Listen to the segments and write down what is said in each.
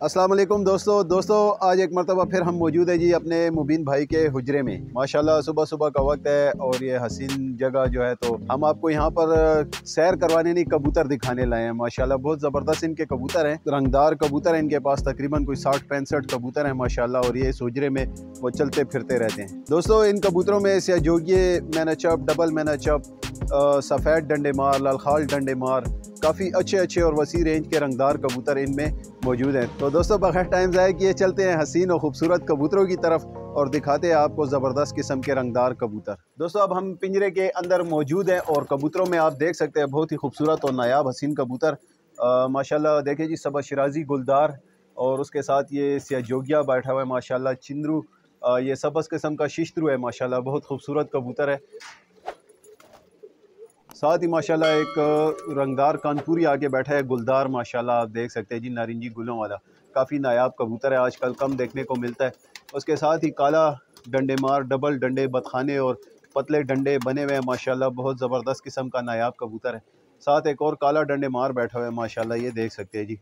अस्सलाम वालेकुम दोस्तों आज एक मरतबा फिर हम मौजूद है जी अपने मुबीन भाई के हुजरे में। माशाल्लाह सुबह सुबह का वक्त है और ये हसीन जगह जो है तो हम आपको यहाँ पर सैर करवाने नहीं कबूतर दिखाने लाए हैं। माशाल्लाह बहुत ज़बरदस्त इनके कबूतर हैं, रंगदार कबूतर हैं इनके पास, तकरीबन कोई 60-65 कबूतर हैं माशाल्लाह। और ये इस हुजरे में वो चलते फिरते रहते हैं। दोस्तों इन कबूतरों में स्याजोगिये, मैना चप, डबल मैना चप, सफ़ेद डंडे मार, लालखाल डंडे मार, काफ़ी अच्छे और वसी रेंज के रंगदार कबूतर इनमें मौजूद हैं। तो दोस्तों बगैर टाइम ज़ाया किए चलते हैं हसीन और खूबसूरत कबूतरों की तरफ और दिखाते हैं आपको ज़बरदस्त किस्म के रंगदार कबूतर। दोस्तों अब हम पिंजरे के अंदर मौजूद हैं और कबूतरों में आप देख सकते हैं बहुत ही खूबसूरत और नायाब हसीन कबूतर। माशाल्लाह देखिए जी, सबा शिराजी गुलदार और उसके साथ ये स्याजोगिया बैठा हुआ है माशाल्लाह। चिंद्रू ये सबस किस्म का शिश्त्रु है माशाल्लाह, बहुत खूबसूरत कबूतर है। साथ ही माशाल्लाह एक रंगदार कानपुरी आगे बैठा है गुलदार माशाल्लाह, आप देख सकते हैं जी, नारंगी गुलों वाला काफ़ी नायाब कबूतर है, आजकल कम देखने को मिलता है। उसके साथ ही काला डंडे मार, डबल डंडे, बतखाने और पतले डंडे बने हुए हैं माशाल्लाह, बहुत ज़बरदस्त किस्म का नायाब कबूतर है। साथ एक और काला डंडे मार बैठा हुआ है माशाल्लाह, ये देख सकते हैं जी,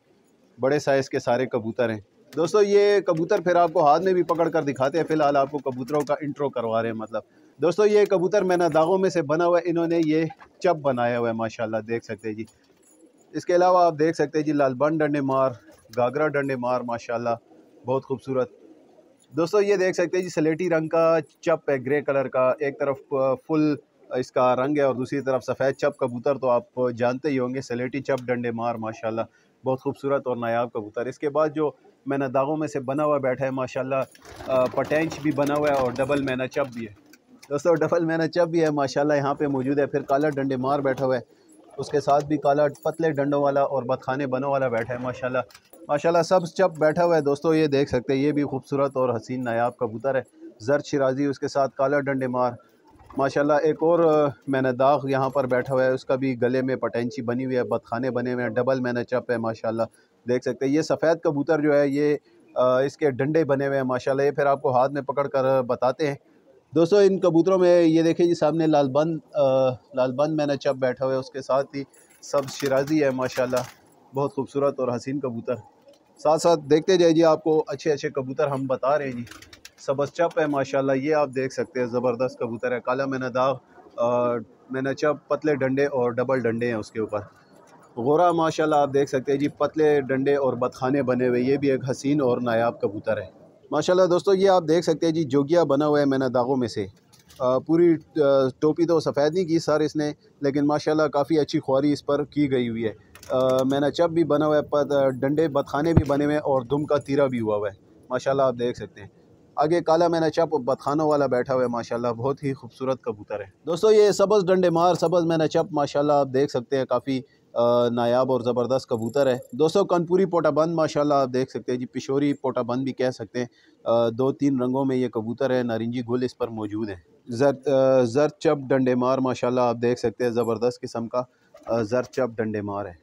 बड़े साइज़ के सारे कबूतर हैं। दोस्तों ये कबूतर फिर आपको हाथ में भी पकड़ कर दिखाते हैं, फ़िलहाल आपको कबूतरों का इंट्रो करवा रहे हैं। मतलब दोस्तों ये कबूतर मैंने दागों में से बना हुआ है, इन्होंने ये चप बनाया हुआ है माशाल्लाह, देख सकते हैं जी। इसके अलावा आप देख सकते हैं जी, लालबन डंडे मार, गागरा डंडे मार माशाल्लाह, बहुत खूबसूरत। दोस्तों ये देख सकते हैं जी, सलेटी रंग का चप है, ग्रे कलर का, एक तरफ फुल इसका रंग है और दूसरी तरफ सफ़ेद चप कबूतर, तो आप जानते ही होंगे सलेटी चप डंडे मार माशाल्लाह, बहुत खूबसूरत और नायाब कबूतर। इसके बाद जो मैना दागों में से बना हुआ बैठा है माशाल्लाह, पटेंच भी बना हुआ है और डबल मैना चप भी है। दोस्तों डबल मैना चप भी है माशाल्लाह, यहाँ पे मौजूद है। फिर काला डंडे मार बैठा हुआ है, उसके साथ भी काला पतले डंडों वाला और बतखाने बनों वाला बैठा है माशाल्लाह सब चप बैठा हुआ है। दोस्तों ये देख सकते हैं, ये भी खूबसूरत और हसीन नायाब कबूतर है, जर्द शिराजी, उसके साथ काला डंडे मार माशाल्लाह। एक और मैना दाग यहाँ पर बैठा हुआ है, उसका भी गले में पटेंची बनी हुई है, बतखाने बने हुए हैं, डबल मैना चप है माशाल्लाह, देख सकते हैं। ये सफ़ेद कबूतर जो है ये इसके डंडे बने हुए हैं माशाल्लाह, ये फिर आपको हाथ में पकड़ कर बताते हैं। दोस्तों इन कबूतरों में ये देखिए जी, सामने लालबंद मैना चप बैठा हुआ है, उसके साथ ही सब शिराजी है माशाल्लाह, बहुत खूबसूरत और हसीन कबूतर। साथ साथ देखते जाइए, आपको अच्छे कबूतर हम बता रहे हैं जी। सबस चप है माशाल्लाह, ये आप देख सकते हैं, ज़बरदस्त कबूतर है। काला मैना दाग, मैना चप, पतले डंडे और डबल डंडे हैं उसके ऊपर। गोरा माशाल्लाह आप देख सकते हैं जी, पतले डंडे और बतखाने बने हुए, ये भी एक हसीन और नायाब कबूतर है माशाल्लाह। दोस्तों ये आप देख सकते हैं जी, जोगिया बना हुआ है मैना दागों में से। पूरी टोपी तो सफ़ेद नहीं की सर इसने, लेकिन माशाल्लाह काफ़ी अच्छी ख्वारी इस पर की गई हुई है। मैना चप भी बना हुआ है, डंडे बतखाने भी बने हुए हैं और दुम का तीरा भी हुआ है माशाल्लाह, आप देख सकते हैं। आगे काला मैना चप और बतखानों वाला बैठा हुआ है माशाल्लाह, बहुत ही खूबसूरत कबूतर है। दोस्तों ये सबज़ डंडे मार, सबज़ मैना चप माशाल्लाह, आप देख सकते हैं, काफ़ी नायाब और ज़बरदस्त कबूतर है। दोस्तों कानपुरी पोटाबंद माशाल्लाह, आप देख सकते हैं जी, पिशोरी पोटाबंद भी कह सकते हैं। 2-3 रंगों में ये कबूतर है, नारंगी गुल इस पर मौजूद है। ज़र्द चप डंडे मार माशाल्लाह, आप देख सकते हैं, ज़बरदस्त किस्म का ज़र्द चप डंडे मार है।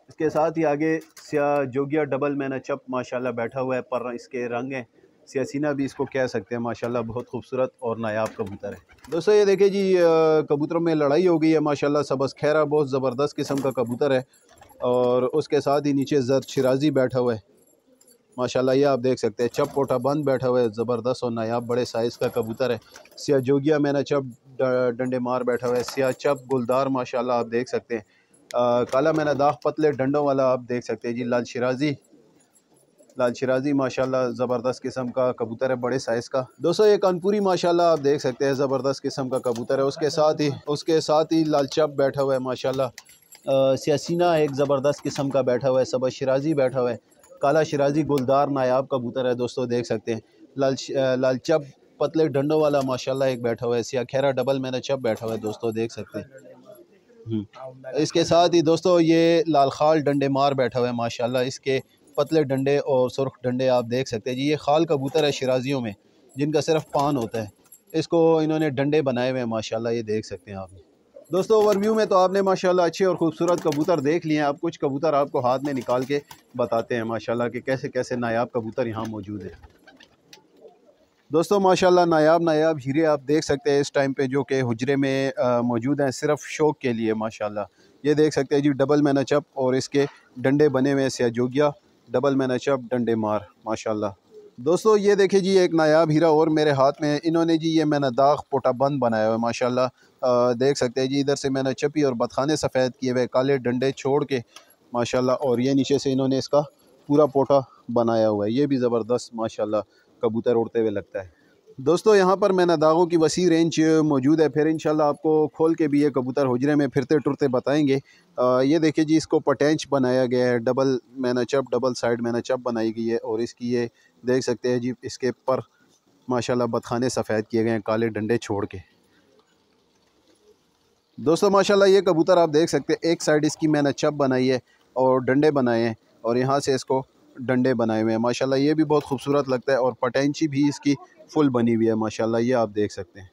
इसके साथ ही आगे स्या जोगिया डबल मैना चप माशाल्लाह बैठा हुआ है, पर इसके रंग हैं सियासीना भी इसको कह सकते हैं माशाल्लाह, बहुत खूबसूरत और नायाब कबूतर है। दोस्तों ये देखिए जी, कबूतरों में लड़ाई हो गई है माशाल्लाह। सबस खैरा बहुत ज़बरदस्त किस्म का कबूतर है और उसके साथ ही नीचे जर्द शिराजी बैठा हुआ है माशाल्लाह, ये आप देख सकते हैं। चप पोटा बंद बैठा हुआ है, ज़बरदस्त और नायाब बड़े साइज़ का कबूतर है। सिया जोगिया मैना चप डंडे मार बैठा हुआ है, सिया चप गुलदार माशाल्लाह, आप देख सकते हैं। काला मैना दाग, पतले डंडों वाला, आप देख सकते हैं जी। लाल शिराजी माशाल्लाह, ज़बरदस्त किस्म का कबूतर है, बड़े साइज़ का। दोस्तों ये कानपुरी माशाल्लाह, आप देख सकते हैं, ज़बरदस्त किस्म का कबूतर है। उसके साथ ही लाल चप बैठा हुआ है माशाल्लाह। सियासीना एक ज़बरदस्त किस्म का बैठा हुआ है, सबा शिराजी बैठा हुआ है, काला शिराजी गुलदार नायाब कबूतर है। दोस्तों देख सकते हैं, लाल चप पतले डंडों वाला माशाल्लाह एक बैठा हुआ है। सिया खैरा डबल मैना चप बैठा हुआ है, दोस्तों देख सकते हैं। इसके साथ ही दोस्तों ये लाल खाल डंडे मार बैठा हुआ है माशाल्लाह, इसके पतले डंडे और सुर्ख डंडे आप देख सकते हैं जी। ये खाल कबूतर है शिराजियों में, जिनका सिर्फ पान होता है, इसको इन्होंने डंडे बनाए हुए हैं माशाल्लाह, ये देख सकते हैं आप। दोस्तों ओवरव्यू में तो आपने माशाल्लाह अच्छे और खूबसूरत कबूतर देख लिए हैं। अब कुछ कबूतर आपको हाथ में निकाल के बताते हैं माशाल्लाह कि कैसे कैसे नायाब कबूतर यहाँ मौजूद है। दोस्तों माशाल्लाह नायाब हीरे आप देख सकते हैं इस टाइम पे, जो कि हुजरे में मौजूद हैं सिर्फ शौक के लिए माशाल्लाह। ये देख सकते हैं जी, डबल मैना चप और इसके डंडे बने हुए हैं स्याजोगिया। डबल मैना चप डंडे मार माशाल्लाह। दोस्तों ये देखिए जी एक नायाब हीरा और मेरे हाथ में है। इन्होंने जी ये मैंने दाग पोटा बंद बनाया हुआ है माशाल्लाह। देख सकते हैं जी इधर से मैंने चपी और बतखाने सफ़ेद किए हुए, काले डंडे छोड़ के माशाल्लाह। और ये नीचे से इन्होंने इसका पूरा पोटा बनाया हुआ है। ये भी ज़बरदस्त माशाल्लाह कबूतर उड़ते हुए लगता है। दोस्तों यहाँ पर मैना दागों की वसी रेंज मौजूद है। फिर इंशाल्लाह आपको खोल के भी ये कबूतर हुजरे में फिरते टुरते बताएंगे। ये देखिए जी इसको पटेंच बनाया गया है, डबल मैना चप, डबल साइड मैना चप बनाई गई है। और इसकी ये देख सकते हैं जी इसके पर माशाल्लाह बतखाने सफ़ेद किए गए हैं काले डंडे छोड़ के। दोस्तों माशाल्लाह ये कबूतर आप देख सकते हैं, एक साइड इसकी मैंने चप बनाई है और डंडे बनाए हैं और यहाँ से इसको डंडे बनाए हुए हैं माशाल्लाह। ये भी बहुत खूबसूरत लगता है और पटेंची भी इसकी फुल बनी हुई है माशाल्लाह। ये आप देख सकते हैं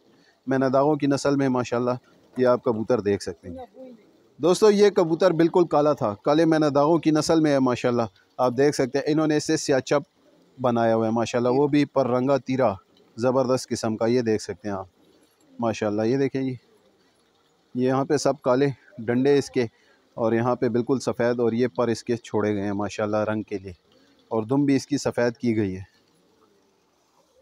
मैना दागों की नस्ल में माशाल्लाह ये आप कबूतर देख सकते हैं। दोस्तों ये कबूतर बिल्कुल काला था, काले मैना दागों की नस्ल में है माशाल्लाह। आप देख सकते हैं इन्होंने इससे स्याह चप बनाया हुआ है माशाल्लाह, वो भी पर रंगा तीरा ज़बरदस्त किस्म का। ये देख सकते हैं आप माशाल्लाह। ये देखें जी ये यहाँ पे सब काले डंडे इसके और यहाँ पे बिल्कुल सफ़ेद, और ये पर इसके छोड़े गए हैं माशाल्लाह रंग के लिए, और दुम भी इसकी सफ़ेद की गई है।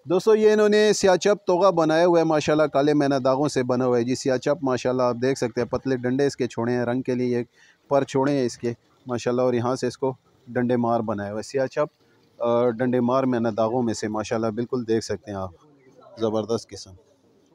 दोस्तों ये इन्होंने सियाचप तोगा बनाया हुआ है माशाल्लाह, काले मैना दागों से बना हुआ है जी सियाचप माशाल्लाह। आप देख सकते हैं पतले डंडे इसके छोड़े हैं रंग के लिए, एक पर छोड़े हैं इसके माशाल्लाह, और यहाँ से इसको डंडे मार बनाया हुआ है सियाचप डंडे मार मैना दागों में से माशाल्लाह। बिल्कुल देख सकते हैं आप ज़बरदस्त किस्म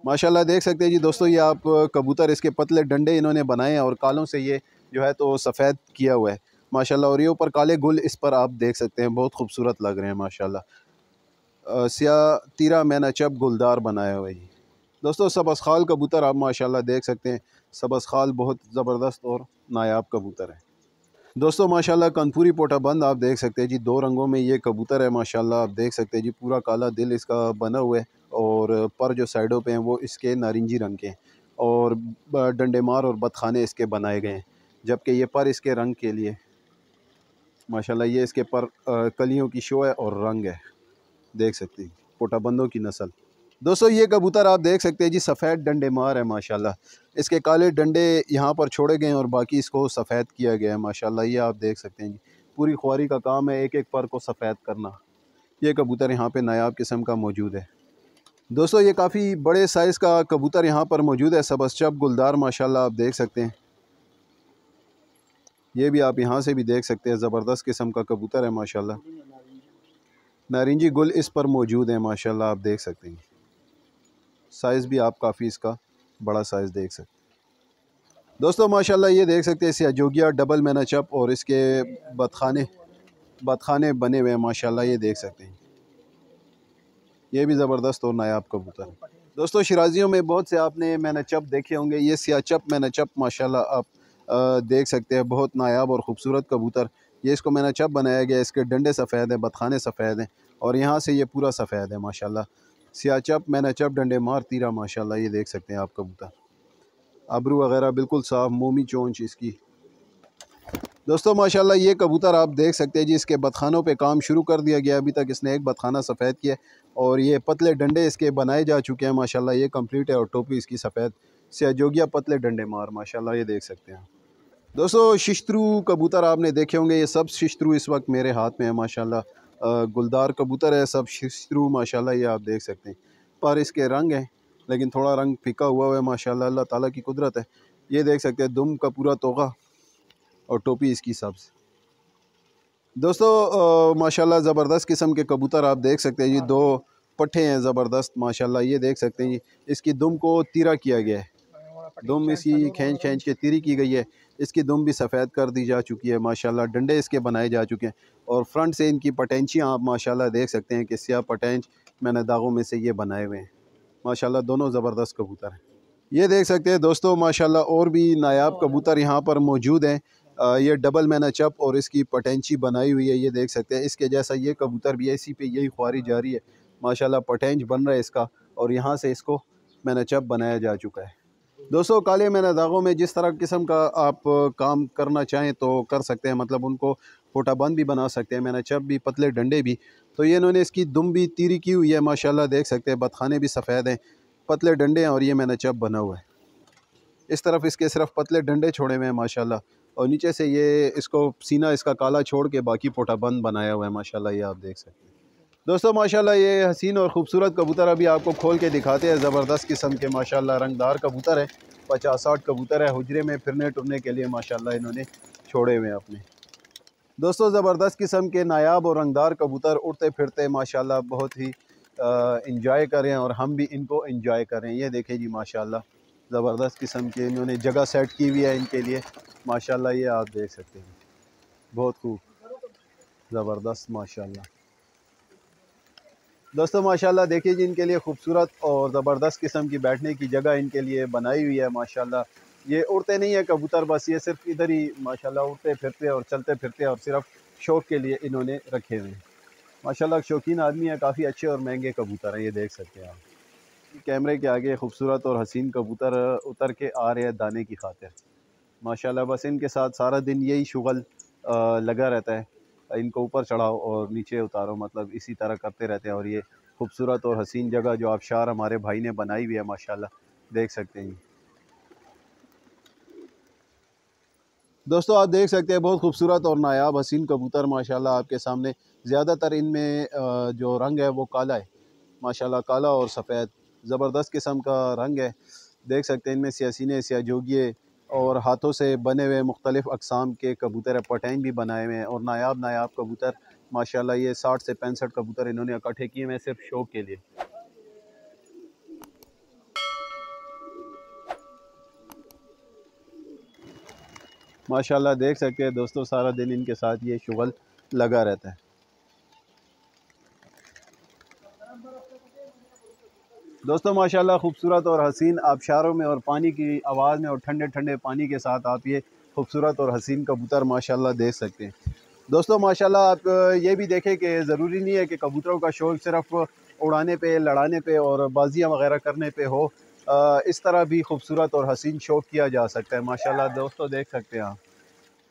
माशाल्लाह देख सकते हैं जी। दोस्तों ये आप कबूतर इसके पतले डंडे इन्होंने बनाए हैं और कालों से ये जो है तो सफ़ेद किया हुआ है माशाल्लाह, और ये ऊपर काले गुल इस पर आप देख सकते हैं, बहुत खूबसूरत लग रहे हैं माशाल्लाह। स्याह तीरा मैना चप गुलदार बनाया हुआ है जी। दोस्तों सबज़ खाल कबूतर आप माशाल्लाह देख सकते हैं, सबज़ खाल बहुत ज़बरदस्त और नायाब कबूतर है। दोस्तों माशाल्लाह कानपुरी पोटा बंद आप देख सकते हैं जी, दो रंगों में ये कबूतर है माशाल्लाह। आप देख सकते हैं जी पूरा काला दिल इसका बना हुआ है और पर जो साइडों पे हैं वो इसके नारंगी रंग के हैं, और डंडे मार और बतखाने इसके बनाए गए हैं, जबकि ये पर इसके रंग के लिए माशाल्लाह। ये इसके पर कलियों की शो है और रंग है, देख सकते हैं पोटा बंदों की नस्ल। दोस्तों ये कबूतर आप देख सकते हैं जी सफ़ेद डंडे मार है माशाल्लाह। इसके काले डंडे यहाँ पर छोड़े गए हैं और बाकी इसको सफ़ेद किया गया है माशाल्लाह। ये आप देख सकते हैं जी पूरी ख्वारी का काम है एक एक पर को सफ़ेद करना। ये कबूतर यहाँ पे नायाब किस्म का मौजूद है। दोस्तों ये काफ़ी बड़े साइज़ का कबूतर यहाँ पर मौजूद है, सबज़ चप गुलदार माशाल्लाह। आप देख सकते हैं ये भी आप यहाँ से भी देख सकते हैं, ज़बरदस्त किस्म का कबूतर है माशाल्लाह। नारंगी गुल इस पर मौजूद है माशाल्लाह। आप देख सकते हैं साइज़ भी आप काफ़ी इसका बड़ा साइज़ देख सकते हैं। दोस्तों माशाल्लाह ये देख सकते हैं सियाजोगिया डबल मैना चप और इसके बतखाने बने हुए हैं माशाल्लाह। ये देख सकते हैं ये भी ज़बरदस्त और नायाब कबूतर है। दोस्तों शिराजियों में बहुत से आपने मैना चप देखे होंगे, ये सिया चप मैना चप माशाल्लाह आप देख सकते हैं, बहुत नायाब और ख़ूबसूरत कबूतर। ये इसको मैना चप बनाया गया, इसके डंडे सफ़ेद हैं, बतखाने सफ़ेद हैं और यहाँ से ये पूरा सफ़ेद है माशाल्लाह। सिया चप मैना चप डंडे मार तीरा माशाल्लाह। ये देख सकते हैं आप कबूतर, अबरू वगैरह बिल्कुल साफ़, मोमी चोंच इसकी। दोस्तों माशाल्लाह ये कबूतर आप देख सकते हैं जी, इसके बतखानों पे काम शुरू कर दिया गया, अभी तक इसने एक बतखाना सफ़ेद किया और ये पतले डंडे इसके बनाए जा चुके हैं माशाल्लाह। ये कंप्लीट है और टोपी इसकी सफ़ेद सियाजोगिया पतले डंडे मार माशाल्लाह। ये देख सकते हैं दोस्तों शिश्तरू कबूतर आपने देखे होंगे, ये सब शिश्तरू इस वक्त मेरे हाथ में है माशाल्लाह। गुलदार कबूतर है सब शिश्तरू माशाल्लाह। ये आप देख सकते हैं पर इसके रंग हैं लेकिन थोड़ा रंग फीका हुआ है माशाल्लाह, अल्लाह ताला की कुदरत है। ये देख सकते हैं दुम का पूरा तोगा और टोपी इसकी सब्ज़। दोस्तों माशाल्लाह ज़बरदस्त किस्म के कबूतर आप देख सकते हैं जी, दो पट्ठे हैं ज़बरदस्त माशाल्लाह। ये देख सकते हैं जी इसकी दुम को तीरा किया गया है, दुम इसकी खींच खींच के तीरी की गई है। इसकी दुम भी सफ़ेद कर दी जा चुकी है माशाल्लाह, डंडे इसके बनाए जा चुके हैं और फ्रंट से इनकी पटेंचियाँ आप माशाल्लाह देख सकते हैं कि स्याह पटेंच मैंने दागों में से ये बनाए हुए हैं माशाल्लाह। दोनों ज़बरदस्त कबूतर हैं। ये देख सकते हैं दोस्तों माशाल्लाह और भी नायाब कबूतर यहाँ पर मौजूद हैं। ये डबल मैना चप और इसकी पटेंची बनाई हुई है, ये देख सकते हैं। इसके जैसा ये कबूतर भी है, इसी पे यही ख्वारी जारी है माशाल्लाह। पटेंच बन रहा है इसका और यहाँ से इसको मैना चप बनाया जा चुका है। दोस्तों काले मैना दागों में जिस तरह किस्म का आप काम करना चाहें तो कर सकते हैं, मतलब उनको पोटा बंद भी बना सकते हैं, मैना चप भी, पतले डंडे भी। तो ये इन्होंने इसकी दुम भी तीरी की हुई है माशाल्लाह, देख सकते हैं। बतखाने भी सफ़ेद हैं, पतले डंडे हैं और ये मैना चप बना हुआ है। इस तरफ इसके सिर्फ पतले डंडे छोड़े हुए हैं माशाल्लाह और नीचे से ये इसको सीना इसका काला छोड़ के बाकी पोटा बंद बनाया हुआ है माशाल्लाह, ये आप देख सकते हैं दोस्तों। माशाल्लाह ये हसीन और ख़ूबसूरत कबूतर अभी आपको खोल के दिखाते हैं। ज़बरदस्त किस्म के माशाल्लाह रंगदार कबूतर है, 50-60 कबूतर है हुजरे में फिरने टुरने के लिए माशाल्लाह इन्होंने छोड़े हुए हैं अपने। दोस्तों ज़बरदस्त किस्म के नायाब और रंगदार कबूतर उड़ते फिरते माशाल्लाह बहुत ही इंजॉय करें और हम भी इनको इंजॉय करें। ये देखें जी माशाल्लाह ज़बरदस्त किस्म के इन्होंने जगह सेट की हुई है इनके लिए माशाल्लाह, ये आप देख सकते हैं बहुत खूब ज़बरदस्त माशाल्लाह। दोस्तों माशाल्लाह देखिए जी इनके लिए खूबसूरत और ज़बरदस्त किस्म की बैठने की जगह इनके लिए बनाई हुई है माशाल्लाह। ये उड़ते नहीं है कबूतर, बस ये सिर्फ इधर ही माशाल्लाह उड़ते फिरते और चलते फिरते और सिर्फ शौक़ के लिए इन्होंने रखे हुए हैं माशाल्लाह। शौकीन आदमी है, काफ़ी अच्छे और महंगे कबूतर हैं, ये देख सकते हैं आप। कैमरे के आगे खूबसूरत और हसीन कबूतर उतर के आ रहे हैं दाने की खातिर माशाल्लाह। बस इनके साथ सारा दिन यही शुगल लगा रहता है, इनको ऊपर चढ़ाओ और नीचे उतारो, मतलब इसी तरह करते रहते हैं। और ये खूबसूरत और हसीन जगह जो आबशार हमारे भाई ने बनाई हुई है माशाल्लाह, देख सकते हैं दोस्तों। आप देख सकते हैं बहुत खूबसूरत और नायाब हसीन कबूतर माशाल्लाह आपके सामने। ज़्यादातर इनमें जो रंग है वो काला है माशाल्लाह, काला और सफ़ेद ज़बरदस्त किस्म का रंग है। देख सकते हैं इनमें सियासीने सियाजोगिए और हाथों से बने हुए मुख्तलिफ़ अक़साम के कबूतर है, पटैन भी बनाए हुए हैं और नायाब नायाब कबूतर माशाल्लाह। ये 60 से 65 कबूतर इन्होंने इकट्ठे किए हुए हैं सिर्फ शौक़ के लिए माशाल्लाह। देख सकते हैं दोस्तों सारा दिन इनके साथ ये शुगल लगा रहता है दोस्तों माशाल्लाह। खूबसूरत और हसीन आबशारों में और पानी की आवाज़ में और ठंडे ठंडे पानी के साथ आप ये खूबसूरत और हसीन कबूतर माशाल्लाह देख सकते हैं दोस्तों माशाल्लाह। आप ये भी देखें कि ज़रूरी नहीं है कि कबूतरों का शौक़ सिर्फ उड़ाने पे, लड़ाने पे और बाजियाँ वगैरह करने पे हो। इस तरह भी खूबसूरत और हसीन शौक़ किया जा सकता है माशाल्लाह। दोस्तों देख सकते हैं आप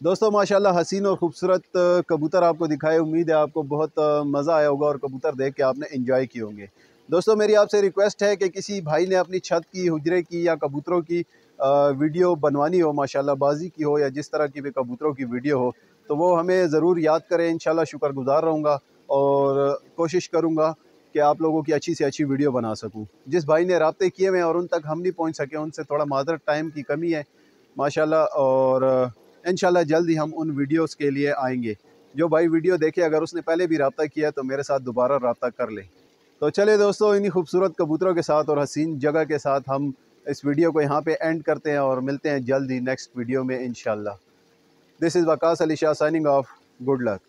दोस्तों माशाल्लाह हसीन और ख़ूबसूरत कबूतर आपको दिखाए। उम्मीद है आपको बहुत मज़ा आया होगा और कबूतर देख के आपने एंजॉय किए होंगे। दोस्तों मेरी आपसे रिक्वेस्ट है कि किसी भाई ने अपनी छत की, हुजरे की या कबूतरों की वीडियो बनवानी हो माशाल्लाह, बाजी की हो या जिस तरह की भी कबूतरों की वीडियो हो, तो वो हमें ज़रूर याद करें। इंशाल्लाह शुक्रगुज़ार रहूँगा और कोशिश करूँगा कि आप लोगों की अच्छी से अच्छी वीडियो बना सकूँ। जिस भाई ने राब्ते किए हुए हैं और उन तक हम नहीं पहुँच सके, उनसे थोड़ा माज़रत, टाइम की कमी है माशाल्लाह। और इंशाल्लाह जल्द ही हम उन वीडियोस के लिए आएंगे। जो भाई वीडियो देखे अगर उसने पहले भी रब्ता किया तो मेरे साथ दोबारा रब्ता कर ले। तो चले दोस्तों इन्हीं खूबसूरत कबूतरों के साथ और हसीन जगह के साथ हम इस वीडियो को यहाँ पे एंड करते हैं और मिलते हैं जल्द ही नेक्स्ट वीडियो में इंशाल्लाह। This is Waqas Ali Shah signing off. Good luck.